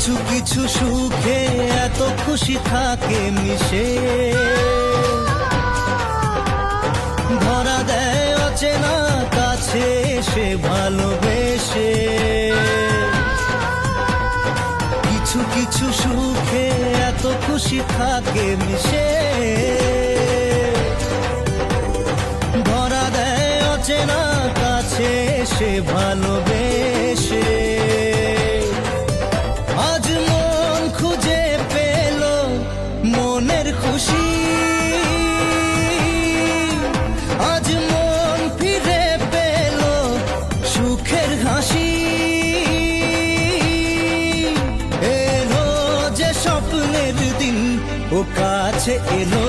কিছু কিছু সুখে এত খুশি থাকে মিশে, ধরা দেয় অচেনা কাছে এসে ভালোবেসে। কিছু কিছু সুখে এত খুশি থাকে মিশে, ধরা দেয় অচেনা কাছে এসে ভালোবেসে। আজ মন খুঁজে পেল মনের খুশি, আজ মন ফিরে পেল সুখের হাসি। এলো যে স্বপ্নের দিন ও কাছে এলো,